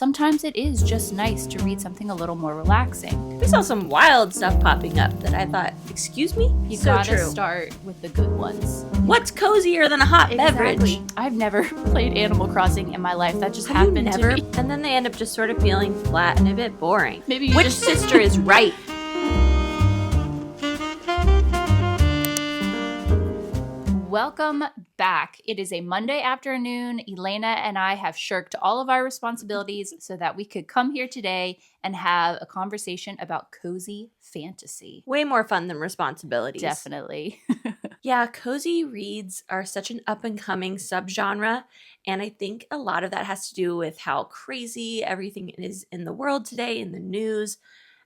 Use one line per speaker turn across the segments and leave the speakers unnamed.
Sometimes it is just nice to read something a little more relaxing.
We saw some wild stuff popping up that I thought, excuse me?
You
so
gotta
true.
Start with the good ones.
What's cozier than a hot beverage?
I've never played Animal Crossing in my life. That just happened to me.
And then they end up just sort of feeling flat and a bit boring.
Maybe you
Which
just...
sister is right?
Welcome back. It is a Monday afternoon. Elaina and I have shirked all of our responsibilities so that we could come here today and have a conversation about cozy fantasy.
Way more fun than responsibilities.
Definitely.
Yeah, cozy reads are such an up-and-coming subgenre, and I think a lot of that has to do with how crazy everything is in the world today, in the news.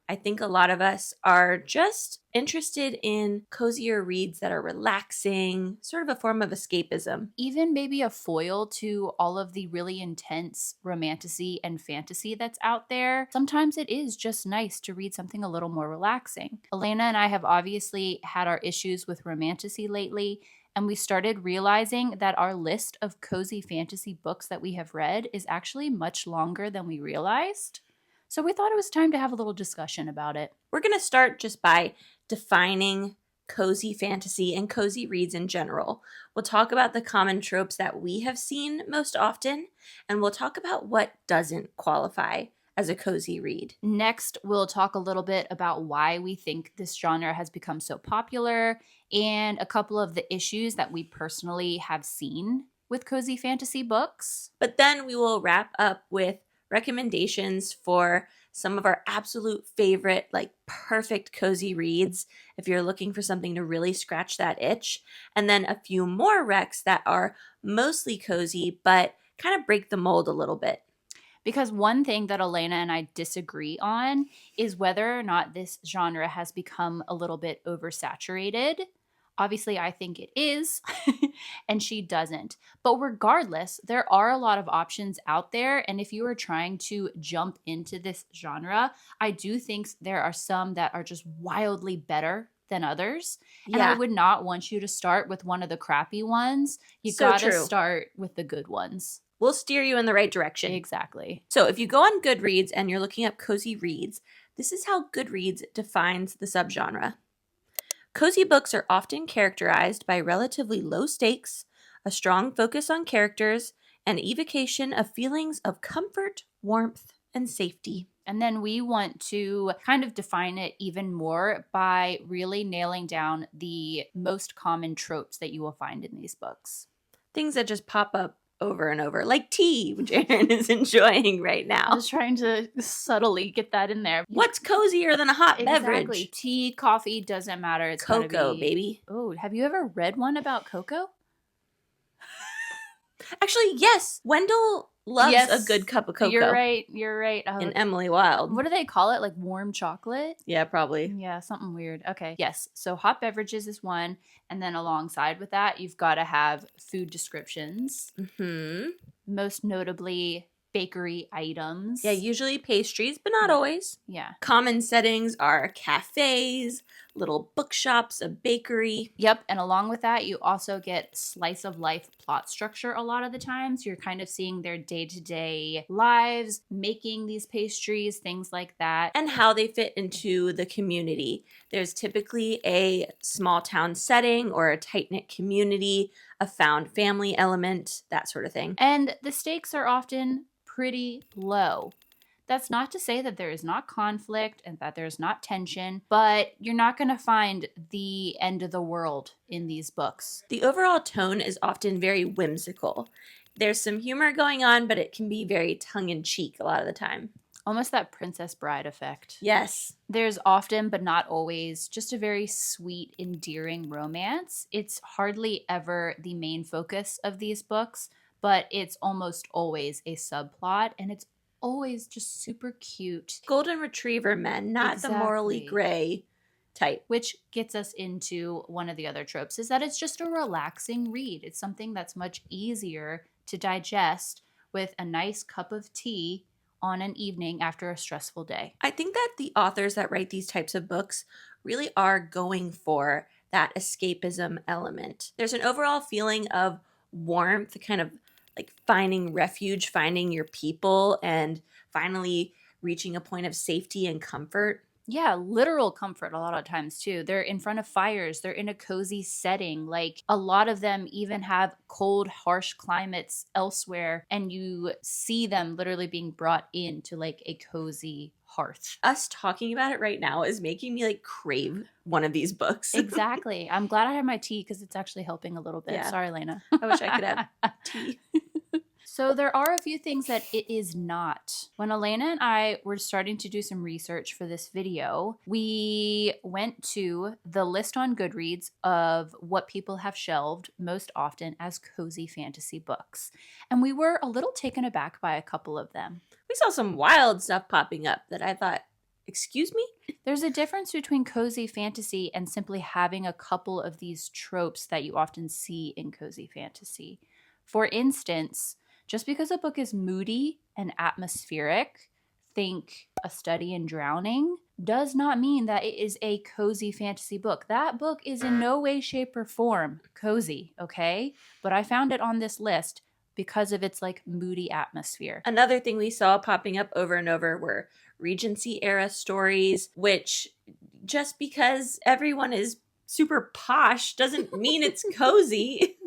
I think a lot of us are just interested in cozier reads that are relaxing, sort of a form of escapism.
Even maybe a foil to all of the really intense romantasy and fantasy that's out there. Sometimes it is just nice to read something a little more relaxing. Elaina and I have obviously had our issues with romantasy lately, and we started realizing that our list of cozy fantasy books that we have read is actually much longer than we realized. So we thought it was time to have a little discussion about it.
We're going to start just by defining cozy fantasy and cozy reads in general. We'll talk about the common tropes that we have seen most often, and we'll talk about what doesn't qualify as a cozy read.
Next, we'll talk a little bit about why we think this genre has become so popular and a couple of the issues that we personally have seen with cozy fantasy books.
But then we will wrap up with recommendations for some of our absolute favorite, perfect cozy reads if you're looking for something to really scratch that itch. And then a few more recs that are mostly cozy, but kind of break the mold a little bit.
Because one thing that Elaina and I disagree on is whether or not this genre has become a little bit oversaturated. Obviously, I think it is, and she doesn't. But regardless, there are a lot of options out there, and if you are trying to jump into this genre, I do think there are some that are just wildly better than others. And I would not want you to start with one of the crappy ones. You gotta start with the good ones.
We'll steer you in the right direction.
Exactly.
So if you go on Goodreads and you're looking up cozy reads, this is how Goodreads defines the subgenre. Cozy books are often characterized by relatively low stakes, a strong focus on characters, and evocation of feelings of comfort, warmth, and safety.
And then we want to kind of define it even more by really nailing down the most common tropes that you will find in these books.
Things that just pop up over and over, like tea, which Erin is enjoying right now.
I was trying to subtly get that in there.
What's cozier than a hot beverage?
Exactly. Tea, coffee, doesn't matter. It's
cocoa, baby.
Oh, have you ever read one about cocoa?
Actually, yes. Wendell loves a good cup of cocoa.
You're right.
And Emily Wilde.
What do they call it? Like warm chocolate?
Yeah, probably.
Yeah, something weird. Okay. Yes. So hot beverages is one. And then alongside with that, you've got to have food descriptions.
Mm-hmm.
Most notably, bakery items.
Yeah, usually pastries, but not always.
Yeah.
Common settings are cafes, little bookshops, a bakery.
Yep, and along with that, you also get slice of life plot structure a lot of the times. You're kind of seeing their day-to-day lives, making these pastries, things like that.
And how they fit into the community. There's typically a small town setting or a tight-knit community, a found family element, that sort of thing.
And the stakes are often pretty low. That's not to say that there is not conflict and that there's not tension, but you're not going to find the end of the world in these books.
The overall tone is often very whimsical. There's some humor going on, but it can be very tongue-in-cheek a lot of the time.
Almost that Princess Bride effect.
Yes.
There's often, but not always, just a very sweet, endearing romance. It's hardly ever the main focus of these books, but it's almost always a subplot, and it's always just super cute.
Golden Retriever men, not the morally gray type.
Which gets us into one of the other tropes, is that it's just a relaxing read. It's something that's much easier to digest with a nice cup of tea on an evening after a stressful day.
I think that the authors that write these types of books really are going for that escapism element. There's an overall feeling of warmth, kind of like finding refuge, finding your people, and finally reaching a point of safety and comfort.
Yeah, literal comfort a lot of times too. They're in front of fires, they're in a cozy setting. Like a lot of them even have cold, harsh climates elsewhere, and you see them literally being brought into like a cozy hearth.
Us talking about it right now is making me like crave one of these books.
Exactly. I'm glad I had my tea because it's actually helping a little bit.
Yeah.
Sorry, Elena.
I wish I could have tea.
So there are a few things that it is not. When Elaina and I were starting to do some research for this video, we went to the list on Goodreads of what people have shelved most often as cozy fantasy books. And we were a little taken aback by a couple of them.
We saw some wild stuff popping up that I thought, excuse me?
There's a difference between cozy fantasy and simply having a couple of these tropes that you often see in cozy fantasy. For instance, just because a book is moody and atmospheric, think A Study in Drowning, does not mean that it is a cozy fantasy book. That book is in no way, shape, or form cozy, okay? But I found it on this list because of its like moody atmosphere.
Another thing we saw popping up over and over were Regency era stories, which just because everyone is super posh doesn't mean it's cozy.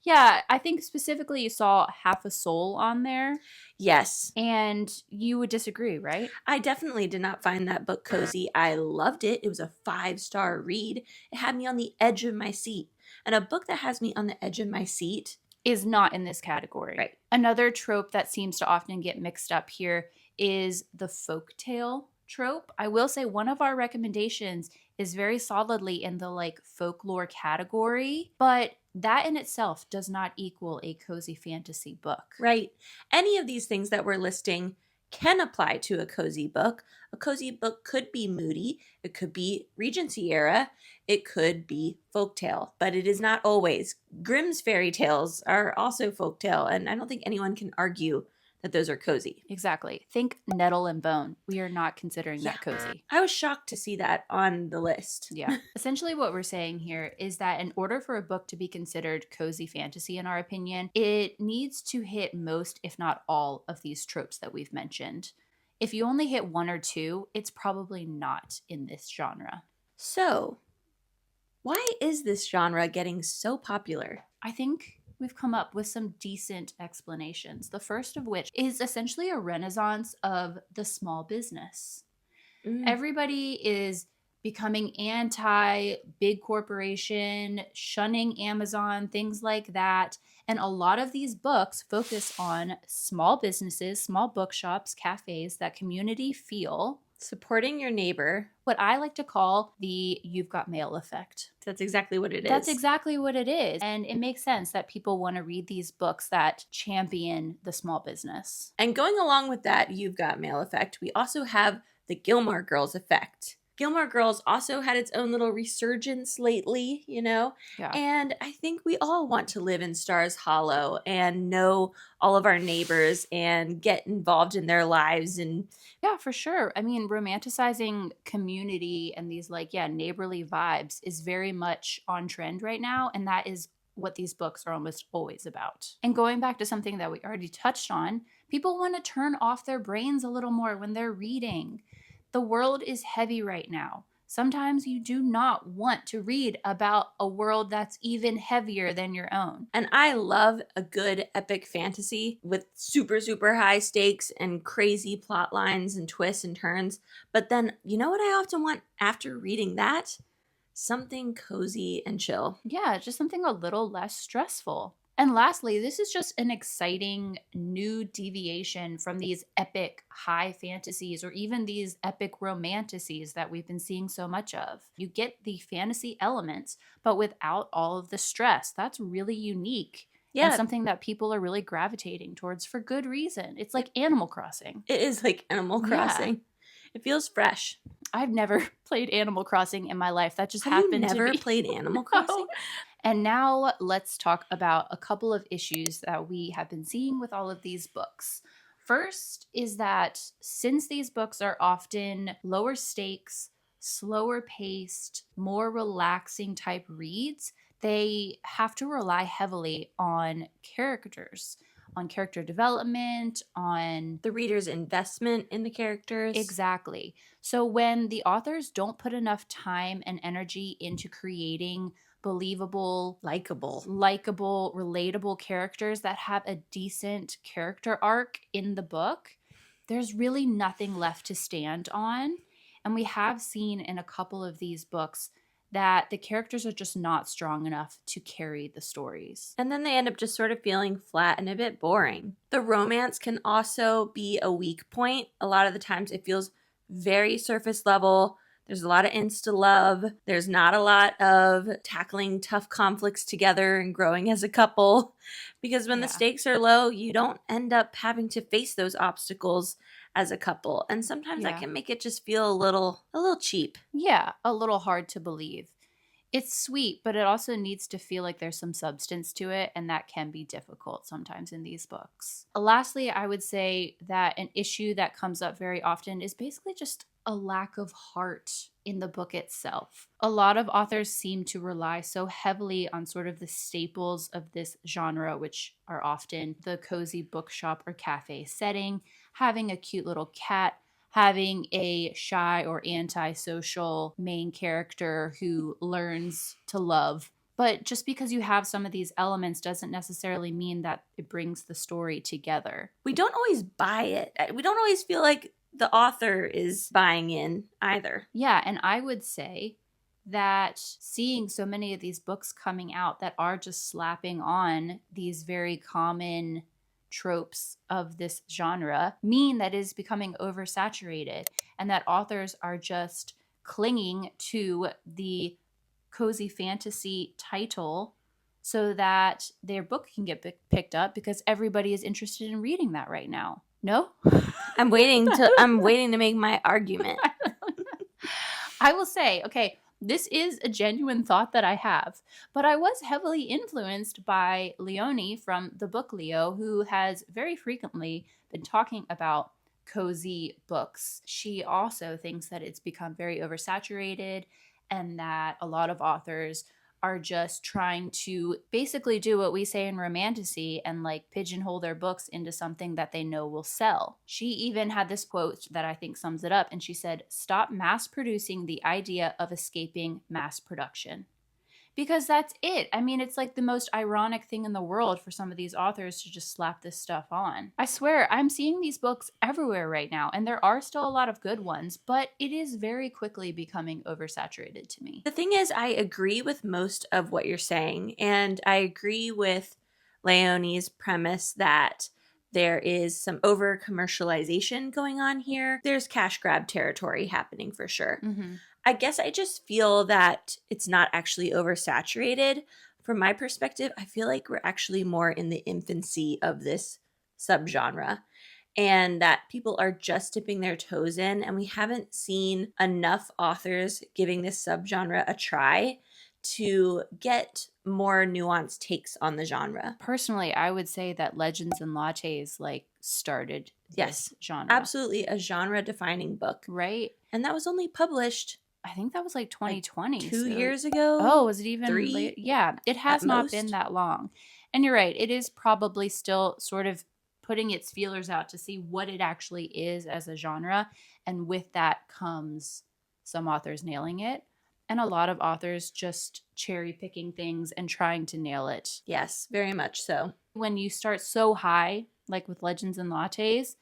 Yeah, I think specifically you saw Half a Soul on there.
Yes.
And you would disagree, right?
I definitely did not find that book cozy. I loved it. It was a 5-star read. It had me on the edge of my seat. And a book that has me on the edge of my seat
is not in this category.
Right.
Another trope that seems to often get mixed up here is the folktale trope. I will say one of our recommendations is very solidly in the like folklore category, but that in itself does not equal a cozy fantasy book.
Right. Any of these things that we're listing can apply to a cozy book. A cozy book could be moody, it could be Regency era, it could be folktale, but it is not always. Grimm's fairy tales are also folktale, and I don't think anyone can argue that those are cozy.
Exactly. Think Nettle and Bone. We are not considering that cozy.
I was shocked to see that on the list.
Yeah. Essentially what we're saying here is that in order for a book to be considered cozy fantasy, in our opinion, it needs to hit most, if not all, of these tropes that we've mentioned. If you only hit one or two, it's probably not in this genre.
So, why is this genre getting so popular?
I think we've come up with some decent explanations. The first of which is essentially a renaissance of the small business. Everybody is becoming anti-big corporation, shunning Amazon, things like that. And a lot of these books focus on small businesses, small bookshops, cafes, that community feel.
Supporting your neighbor.
What I like to call the you've got mail effect.
That's exactly what it is.
That's exactly what it is. And it makes sense that people want to read these books that champion the small business.
And going along with that you've got mail effect, we also have the Gilmore Girls effect. Gilmore Girls also had its own little resurgence lately, you know?
Yeah.
And I think we all want to live in Stars Hollow and know all of our neighbors and get involved in their lives. And
yeah, for sure. I mean, romanticizing community and these like, neighborly vibes is very much on trend right now. And that is what these books are almost always about. And going back to something that we already touched on, people want to turn off their brains a little more when they're reading. The world is heavy right now. Sometimes you do not want to read about a world that's even heavier than your own.
And I love a good epic fantasy with super, super high stakes and crazy plot lines and twists and turns. But then, you know what I often want after reading that? Something cozy and chill.
Yeah, just something a little less stressful. And lastly, this is just an exciting new deviation from these epic high fantasies or even these epic romantasies that we've been seeing so much of. You get the fantasy elements, but without all of the stress. That's really unique. Yeah. And something that people are really gravitating towards for good reason. It's like Animal Crossing.
It is like Animal Crossing. Yeah. It feels fresh.
I've never played Animal Crossing in my life. That just happened to me.
Have you never played Animal Crossing?
No. And now let's talk about a couple of issues that we have been seeing with all of these books. First is that since these books are often lower stakes, slower paced, more relaxing type reads, they have to rely heavily on characters. on character development, on
the reader's investment in the characters.
Exactly. So when the authors don't put enough time and energy into creating believable,
Likeable,
relatable characters that have a decent character arc in the book, there's really nothing left to stand on. And we have seen in a couple of these books that the characters are just not strong enough to carry the stories.
And then they end up just sort of feeling flat and a bit boring. The romance can also be a weak point. A lot of the times it feels very surface level. There's a lot of insta love. There's not a lot of tackling tough conflicts together and growing as a couple. Because when the stakes are low, you don't end up having to face those obstacles as a couple. And sometimes that can make it just feel a little cheap.
Yeah, a little hard to believe. It's sweet, but it also needs to feel like there's some substance to it, and that can be difficult sometimes in these books. Lastly, I would say that an issue that comes up very often is basically just a lack of heart in the book itself. A lot of authors seem to rely so heavily on sort of the staples of this genre, which are often the cozy bookshop or cafe setting, having a cute little cat, having a shy or antisocial main character who learns to love. But just because you have some of these elements doesn't necessarily mean that it brings the story together.
We don't always buy it. We don't always feel like the author is buying in either.
Yeah, and I would say that seeing so many of these books coming out that are just slapping on these very common tropes of this genre mean that it is becoming oversaturated and that authors are just clinging to the cozy fantasy title so that their book can get picked up because everybody is interested in reading that right now. No?
I'm waiting to make my argument.
I will say, okay, this is a genuine thought that I have, but I was heavily influenced by Leonie from the book Leo, who has very frequently been talking about cozy books. She also thinks that it's become very oversaturated and that a lot of authors are just trying to basically do what we say in romantasy and like pigeonhole their books into something that they know will sell. She even had this quote that I think sums it up, and she said, "Stop mass producing the idea of escaping mass production." Because that's it. I mean, it's like the most ironic thing in the world for some of these authors to just slap this stuff on. I swear, I'm seeing these books everywhere right now, and there are still a lot of good ones, but it is very quickly becoming oversaturated to me.
The thing is, I agree with most of what you're saying, and I agree with Leonie's premise that there is some over commercialization going on here. There's cash grab territory happening for sure.
Mm-hmm.
I guess I just feel that it's not actually oversaturated. From my perspective, I feel like we're actually more in the infancy of this subgenre and that people are just dipping their toes in, and we haven't seen enough authors giving this subgenre a try to get more nuanced takes on the genre.
Personally, I would say that Legends and Lattes like started this genre.
Absolutely a genre defining book.
Right?
And that was only published,
I think that was like 2020.
like 2 years ago.
Oh, was it even
3?
late? Yeah, it has not been that long. And you're right. It is probably still sort of putting its feelers out to see what it actually is as a genre. And with that comes some authors nailing it and a lot of authors just cherry picking things and trying to nail it.
Yes, very much so.
When you start so high, like with Legends and Lattes,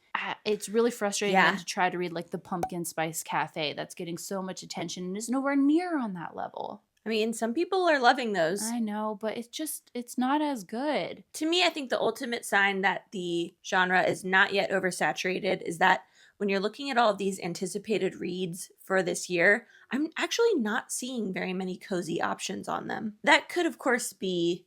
it's really frustrating then to try to read like the Pumpkin Spice Cafe that's getting so much attention and is nowhere near on that level.
I mean, some people are loving those.
I know, but it's not as good.
To me, I think the ultimate sign that the genre is not yet oversaturated is that when you're looking at all of these anticipated reads for this year, I'm actually not seeing very many cozy options on them. That could, of course, be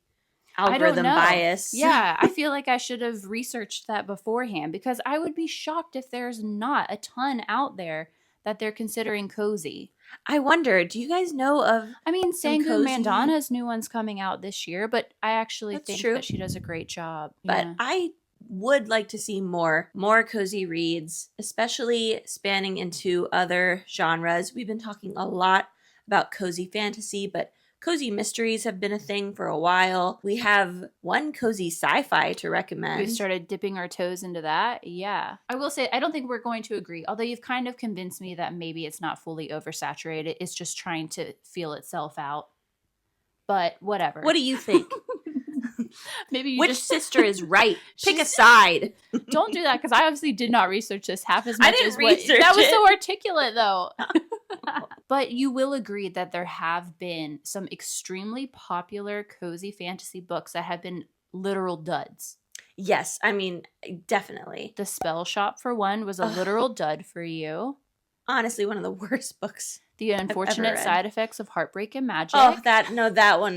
algorithm bias.
Yeah, I feel like I should have researched that beforehand because I would be shocked if there's not a ton out there that they're considering cozy.
I wonder, do you guys know of...
I mean, Sangu Mandana's new one's coming out this year, but I actually think that she does a great job.
But I would like to see more cozy reads, especially spanning into other genres. We've been talking a lot about cozy fantasy, but Cozy mysteries have been a thing for a while. We have one cozy sci-fi to recommend.
We started dipping our toes into that. Yeah. I will say, I don't think we're going to agree, although you've kind of convinced me that maybe it's not fully oversaturated. It's just trying to feel itself out. But whatever.
What do you think?
Maybe you
Which
just
sister is right? Pick a side.
Don't do that, because I obviously did not research this half as much as
that
was so articulate, though. But you will agree that there have been some extremely popular cozy fantasy books that have been literal duds.
Yes, I mean, definitely.
The Spell Shop, for one, was a literal dud for you.
Honestly, one of the worst books.
The Unfortunate Side Effects of Heartbreak and Magic.
Oh, that one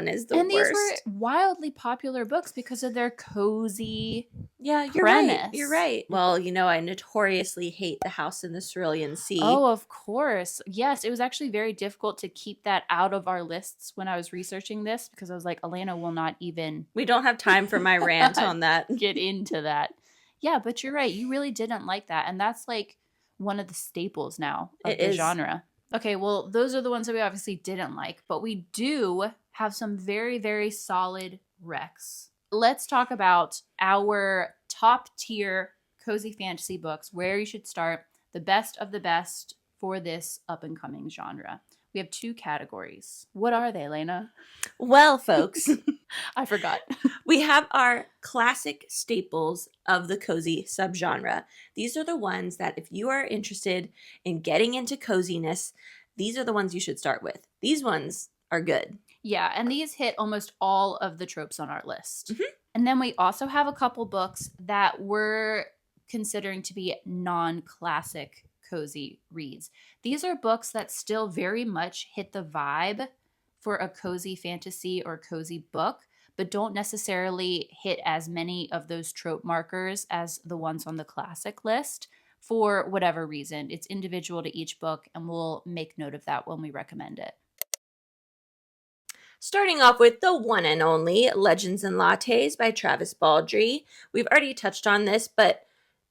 is the worst.
And these were wildly popular books because of their cozy
you're
premise.
Right. You're right. Well, I notoriously hate The House in the Cerulean Sea.
Oh, of course. Yes, it was actually very difficult to keep that out of our lists when I was researching this, because I was like, Elaina will not even...
We don't have time for my rant on that.
Get into that. Yeah, but you're right. You really didn't like that. And that's like one of the staples now of the genre. Okay, well, those are the ones that we obviously didn't like, but we do have some very, very solid recs. Let's talk about our top tier cozy fantasy books, where you should start, the best of the best for this up and coming genre. We have 2 categories. What are they, Elaina?
Well, folks,
I forgot.
We have our classic staples of the cozy subgenre. These are the ones that if you are interested in getting into coziness, these are the ones you should start with. These ones are good.
Yeah, and these hit almost all of the tropes on our list.
Mm-hmm.
And then we also have a couple books that we're considering to be non-classic cozy reads. These are books that still very much hit the vibe for a cozy fantasy or cozy book, but don't necessarily hit as many of those trope markers as the ones on the classic list for whatever reason. It's individual to each book, and we'll make note of that when we recommend it.
Starting off with the one and only Legends and Lattes by Travis Baldree. We've already touched on this, but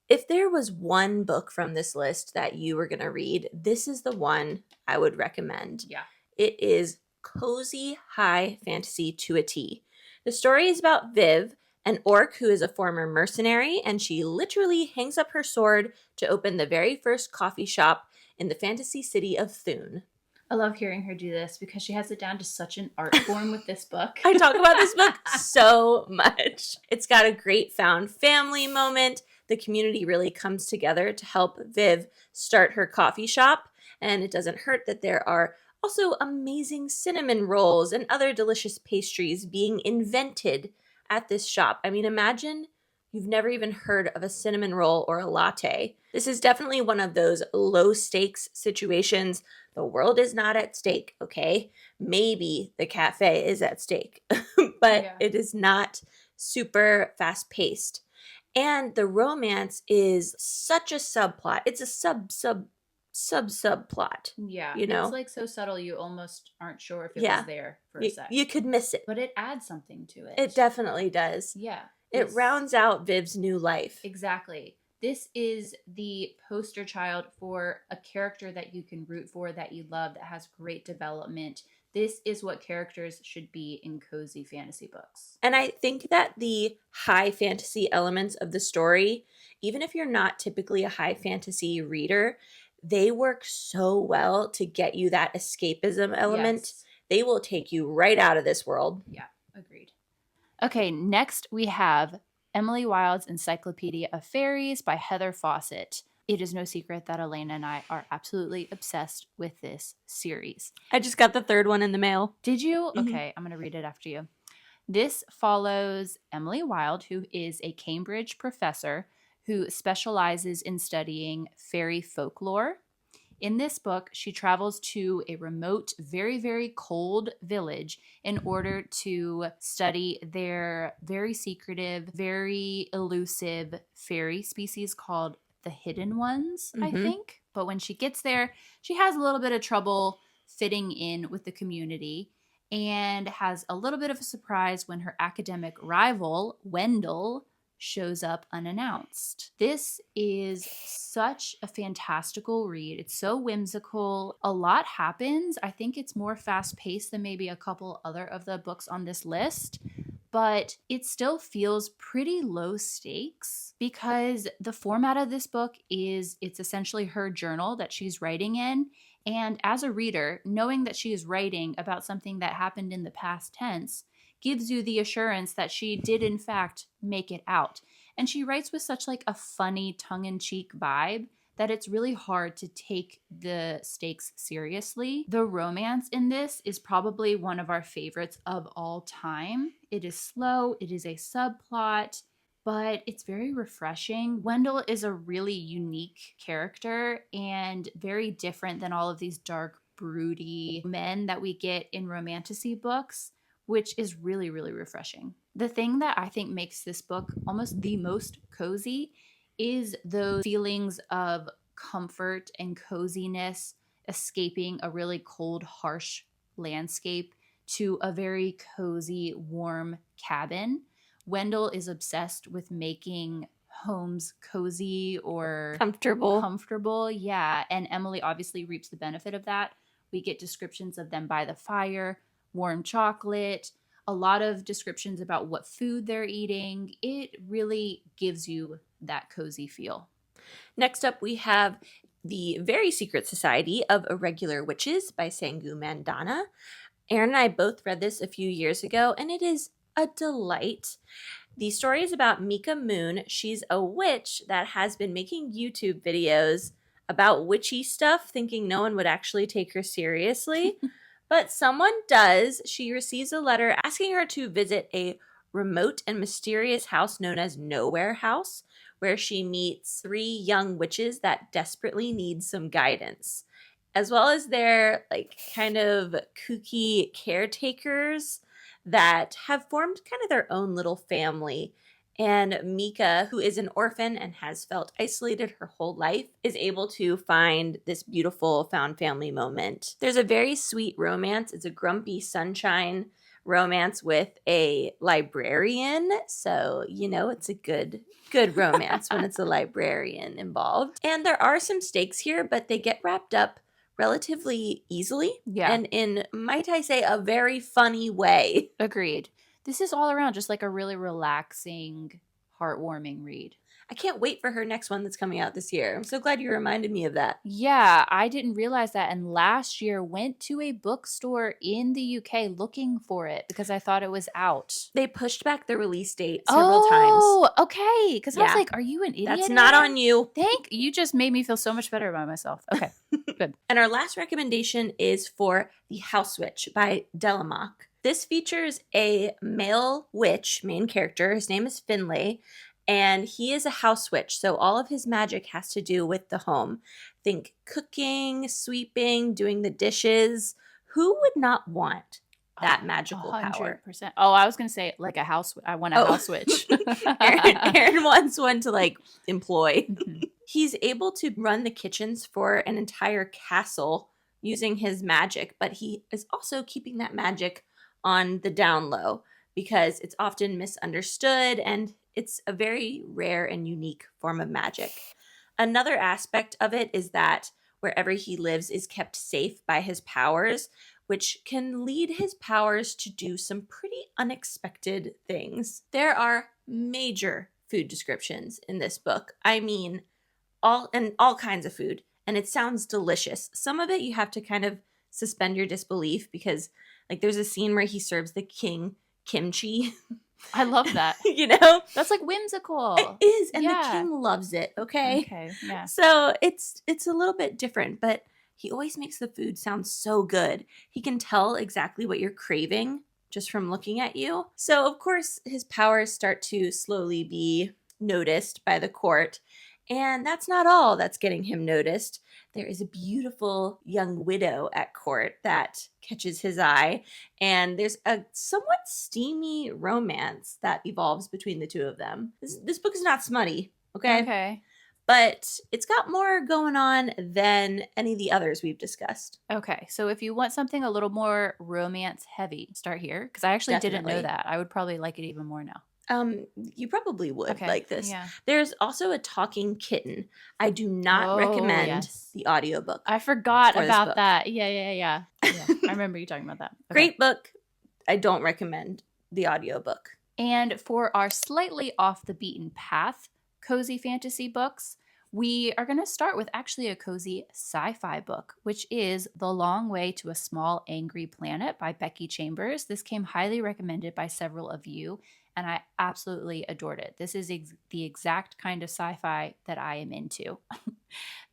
if there was one book from this list that you were going to read, this is the one I would recommend.
Yeah.
It is cozy high fantasy to a T. The story is about Viv, an orc who is a former mercenary, and she literally hangs up her sword to open the very first coffee shop in the fantasy city of Thune.
I love hearing her do this because she has it down to such an art form with this book.
I talk about this book so much. It's got a great found family moment. The community really comes together to help Viv start her coffee shop. And it doesn't hurt that there are also amazing cinnamon rolls and other delicious pastries being invented at this shop. I mean, imagine you've never even heard of a cinnamon roll or a latte. This is definitely one of those low stakes situations. The world is not at stake, okay? Maybe the cafe is at stake, but It is not super fast paced. And the romance is such a subplot. It's a subplot.
Yeah.
It's
like so subtle you almost aren't sure if it was there for a sec.
You could miss it.
But it adds something to it.
It definitely does.
Yeah.
It rounds out Viv's new life.
Exactly. This is the poster child for a character that you can root for, that you love, that has great development. This is what characters should be in cozy fantasy books.
And I think that the high fantasy elements of the story, even if you're not typically a high fantasy reader, they work so well to get you that escapism element. Yes. They will take you right out of this world.
Yeah, agreed. Okay, next we have Emily Wilde's Encyclopedia of Fairies by Heather Fawcett. It is no secret that Elaina and I are absolutely obsessed with this series.
I just got the 3rd one in the mail.
Did you? Mm-hmm. Okay, I'm going to read it after you. This follows Emily Wilde, who is a Cambridge professor who specializes in studying fairy folklore. In this book, she travels to a remote, very, very cold village in order to study their very secretive, very elusive fairy species called the Hidden Ones, I think. But when she gets there, she has a little bit of trouble fitting in with the community and has a little bit of a surprise when her academic rival, Wendell, shows up unannounced. This is such a fantastical read. It's so whimsical. A lot happens. I think it's more fast paced than maybe a couple other of the books on this list, but it still feels pretty low stakes because the format of this book is it's essentially her journal that she's writing in. And as a reader, knowing that she is writing about something that happened in the past tense gives you the assurance that she did in fact make it out. And she writes with such like a funny tongue-in-cheek vibe that it's really hard to take the stakes seriously. The romance in this is probably one of our favorites of all time. It is slow, it is a subplot, but it's very refreshing. Wendell is a really unique character and very different than all of these dark, broody men that we get in romantasy books, which is really, really refreshing. The thing that I think makes this book almost the most cozy is those feelings of comfort and coziness, escaping a really cold, harsh landscape to a very cozy, warm cabin. Wendell is obsessed with making homes cozy or comfortable. Yeah. And Emily obviously reaps the benefit of that. We get descriptions of them by the fire, warm chocolate, a lot of descriptions about what food they're eating. It really gives you that cozy feel.
Next up, we have The Very Secret Society of Irregular Witches by Sangu Mandana. Erin and I both read this a few years ago, and it is a delight. The story is about Mika Moon. She's a witch that has been making YouTube videos about witchy stuff, thinking no one would actually take her seriously. But someone does. She receives a letter asking her to visit a remote and mysterious house known as Nowhere House, where she meets 3 young witches that desperately need some guidance, as well as their like kind of kooky caretakers that have formed kind of their own little family. And Mika, who is an orphan and has felt isolated her whole life, is able to find this beautiful found family moment. There's a very sweet romance. It's a grumpy sunshine romance with a librarian. So, it's a good romance when it's a librarian involved. And there are some stakes here, but they get wrapped up relatively easily.
Yeah.
And in, might I say, a very funny way.
Agreed. This is all around just like a really relaxing, heartwarming read.
I can't wait for her next one that's coming out this year. I'm so glad you reminded me of that.
Yeah, I didn't realize that. And last year went to a bookstore in the UK looking for it because I thought it was out.
They pushed back the release date several times.
Oh, okay. Because I was like, are you an idiot?
That's not on you.
You just made me feel so much better about myself. Okay, good.
And our last recommendation is for The House Witch by Delamock. This features a male witch, main character. His name is Finlay. And he is a house witch, so all of his magic has to do with the home. Think cooking, sweeping, doing the dishes. Who would not want that magical
100%.
power?
Oh, I was going to say like a house. I want a house witch.
Erin wants one to employ.
Mm-hmm.
He's able to run the kitchens for an entire castle using his magic, but he is also keeping that magic on the down low because it's often misunderstood and it's a very rare and unique form of magic. Another aspect of it is that wherever he lives is kept safe by his powers, which can lead his powers to do some pretty unexpected things. There are major food descriptions in this book. I mean, all kinds of food, and it sounds delicious. Some of it you have to kind of suspend your disbelief because there's a scene where he serves the king kimchi.
I love that.
That's
whimsical.
It is, and the king loves it. Okay,
yeah.
So it's a little bit different, but he always makes the food sound so good. He can tell exactly what you're craving just from looking at you. So of course his powers start to slowly be noticed by the court, and that's not all that's getting him noticed. There is a beautiful young widow at court that catches his eye, and there's a somewhat steamy romance that evolves between the two of them. This book is not smutty, okay?
Okay.
But it's got more going on than any of the others we've discussed.
Okay, so if you want something a little more romance heavy, start here, because I actually didn't know that. I would probably like it even more now.
You probably would
Okay.
like this.
Yeah.
There's also a talking kitten. I do not
Oh,
recommend
yes.
the audiobook
I forgot
for this
about
book.
that. Yeah, yeah, yeah. Yeah. I remember you talking about that. Okay.
Great book. I don't recommend the audiobook.
And for our slightly off the beaten path cozy fantasy books, we are going to start with actually a cozy sci fi book, which is The Long Way to a Small Angry Planet by Becky Chambers. This came highly recommended by several of you, and I absolutely adored it. This is the exact kind of sci fi that I am into.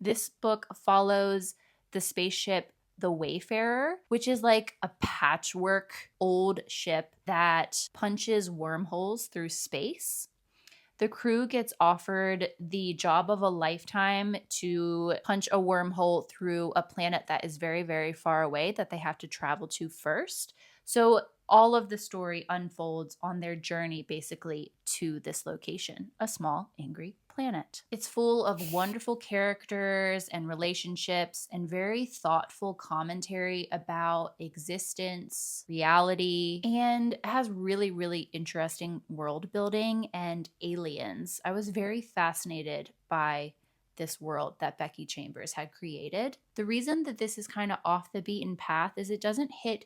This book follows the spaceship the Wayfarer, which is like a patchwork old ship that punches wormholes through space. The crew gets offered the job of a lifetime to punch a wormhole through a planet that is very, very far away that they have to travel to first. So all of the story unfolds on their journey basically to this location, a small, angry planet. It's full of wonderful characters and relationships and very thoughtful commentary about existence, reality, and has really, really interesting world building and aliens. I was very fascinated by this world that Becky Chambers had created. The reason that this is kind of off the beaten path is it doesn't hit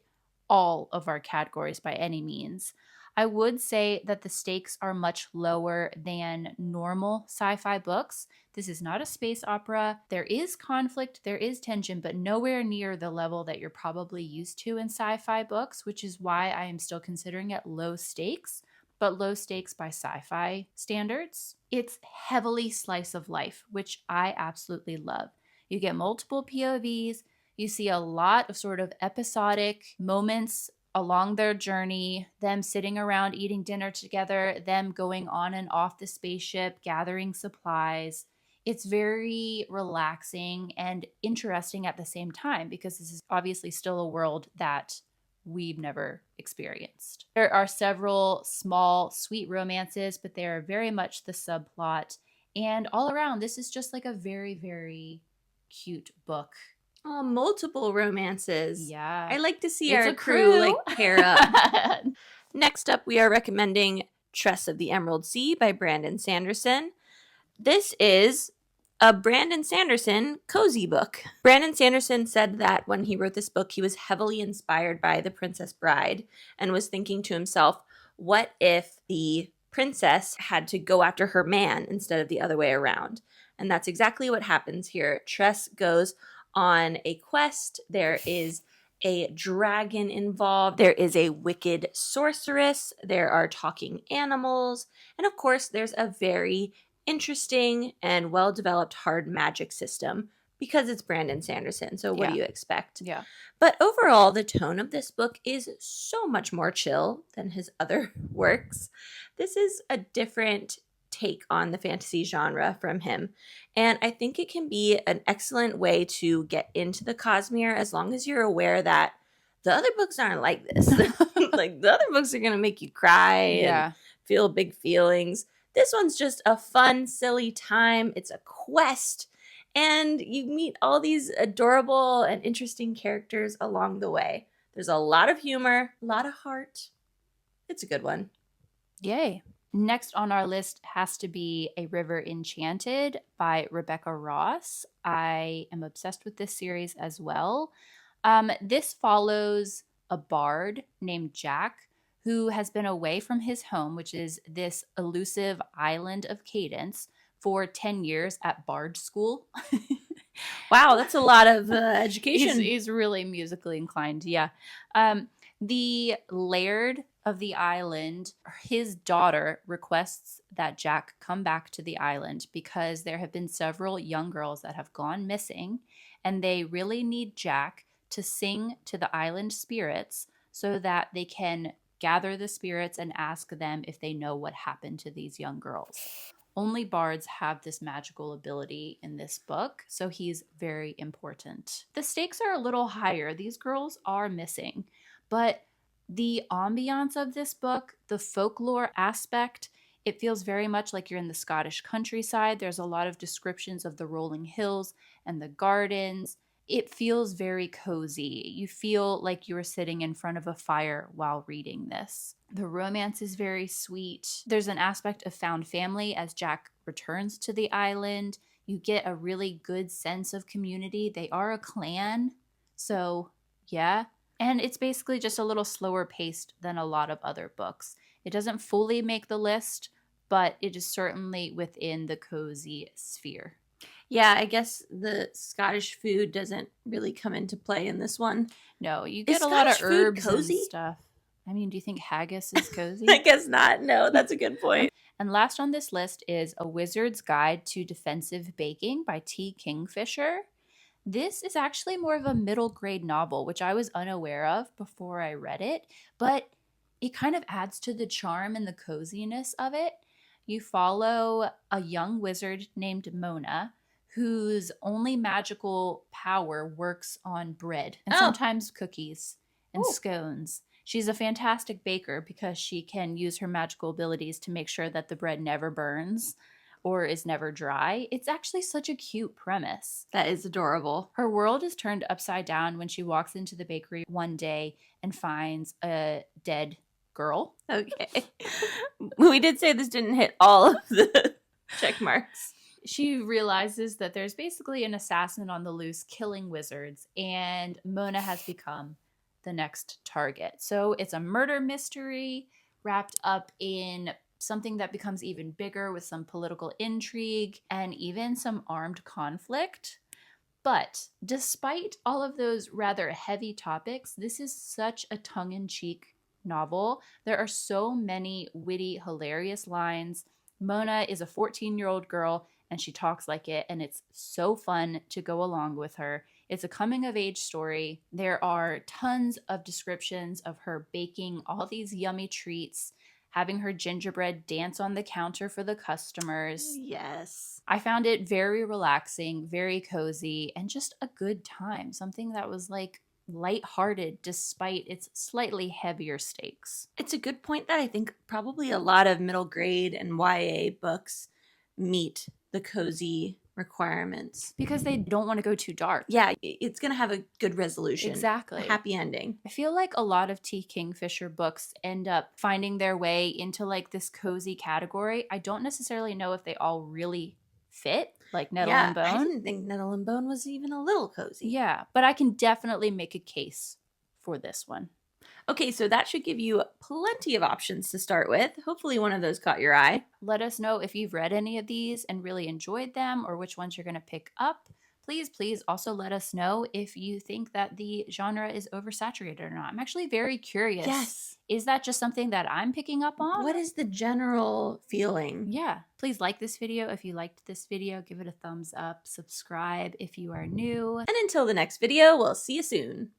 all of our categories by any means. I would say that the stakes are much lower than normal sci fi books. This is not a space opera. There is conflict, there is tension, but nowhere near the level that you're probably used to in sci fi books, which is why I am still considering it low stakes, but low stakes by sci fi standards. It's heavily slice of life, which I absolutely love. You get multiple POVs. You see a lot of sort of episodic moments along their journey, them sitting around eating dinner together, them going on and off the spaceship, gathering supplies. It's very relaxing and interesting at the same time because this is obviously still a world that we've never experienced. There are several small, sweet romances, but they are very much the subplot. And all around, this is just like a very, very cute book.
Oh, multiple romances.
Yeah.
I like to see
It's
our
a
crew
crew.
like pair up. Next up, we are recommending Tress of the Emerald Sea by Brandon Sanderson. This is a Brandon Sanderson cozy book. Brandon Sanderson said that when he wrote this book, he was heavily inspired by The Princess Bride and was thinking to himself, what if the princess had to go after her man instead of the other way around? And that's exactly what happens here. Tress goes on a quest. There is a dragon involved. There is a wicked sorceress. There are talking animals. And of course, there's a very interesting and well-developed hard magic system because it's Brandon Sanderson. So what do you expect?
Yeah.
But overall, the tone of this book is so much more chill than his other works. This is a different take on the fantasy genre from him. And I think it can be an excellent way to get into the Cosmere as long as you're aware that the other books aren't like this. Like the other books are going to make you cry and feel big feelings. This one's just a fun, silly time. It's a quest. And you meet all these adorable and interesting characters along the way. There's a lot of humor, a lot of heart. It's a good one.
Yay. Next on our list has to be A River Enchanted by Rebecca Ross. I am obsessed with this series as well. This follows a bard named Jack who has been away from his home, which is this elusive island of Cadence, for 10 years at bard school.
Wow, that's a lot of education.
He's really musically inclined, yeah. The laird of the island, his daughter requests that Jack come back to the island because there have been several young girls that have gone missing, and they really need Jack to sing to the island spirits so that they can gather the spirits and ask them if they know what happened to these young girls. Only bards have this magical ability in this book, so he's very important. The stakes are a little higher. These girls are missing, but the ambiance of this book, the folklore aspect, it feels very much like you're in the Scottish countryside. There's a lot of descriptions of the rolling hills and the gardens. it feels very cozy. You feel like you were sitting in front of a fire while reading this. The romance is very sweet. There's an aspect of found family as Jack returns to the island. You get a really good sense of community. They are a clan. So, yeah. And it's basically just a little slower paced than a lot of other books. It doesn't fully make the list, but it is certainly within the cozy sphere.
Yeah, I guess the Scottish food doesn't really come into play in this one.
No, you
Is
get a lot of
Scottish food
herbs
cozy?
and stuff. I mean, do you think haggis is cozy?
I guess not. No, that's a good point.
And last on this list is A Wizard's Guide to Defensive Baking by T. Kingfisher. This is actually more of a middle grade novel, which I was unaware of before I read it, but it kind of adds to the charm and the coziness of it. You follow a young wizard named Mona, whose only magical power works on bread and sometimes cookies and scones. She's a fantastic baker because she can use her magical abilities to make sure that the bread never burns or is never dry. It's actually such a cute premise.
That is adorable.
Her world is turned upside down when she walks into the bakery one day and finds a dead girl.
Okay. We did say this didn't hit all of the check marks.
She realizes that there's basically an assassin on the loose killing wizards, and Mona has become the next target. So it's a murder mystery wrapped up in something that becomes even bigger with some political intrigue and even some armed conflict. But despite all of those rather heavy topics, this is such a tongue-in-cheek novel. There are so many witty, hilarious lines. Mona is a 14-year-old girl and she talks like it, and it's so fun to go along with her. It's a coming-of-age story. There are tons of descriptions of her baking all these yummy treats, having her gingerbread dance on the counter for the customers.
Yes.
I found it very relaxing, very cozy, and just a good time. Something that was like lighthearted despite its slightly heavier stakes.
It's a good point that I think probably a lot of middle grade and YA books meet the cozy requirements.
Because they don't want to go too dark.
Yeah, it's going to have a good resolution.
Exactly.
A happy ending.
I feel like a lot of T. Kingfisher books end up finding their way into like this cozy category. I don't necessarily know if they all really fit, like Nettle and Bone.
I didn't think Nettle and Bone was even a little cozy.
Yeah, but I can definitely make a case for this one.
Okay, so that should give you plenty of options to start with. Hopefully one of those caught your eye.
Let us know if you've read any of these and really enjoyed them, or which ones you're going to pick up. Please also let us know if you think that the genre is oversaturated or not. I'm actually very curious.
Yes.
Is that just something that I'm picking up on?
What is the general feeling?
Yeah. Please like this video. If you liked this video, give it a thumbs up. Subscribe if you are new.
And until the next video, we'll see you soon.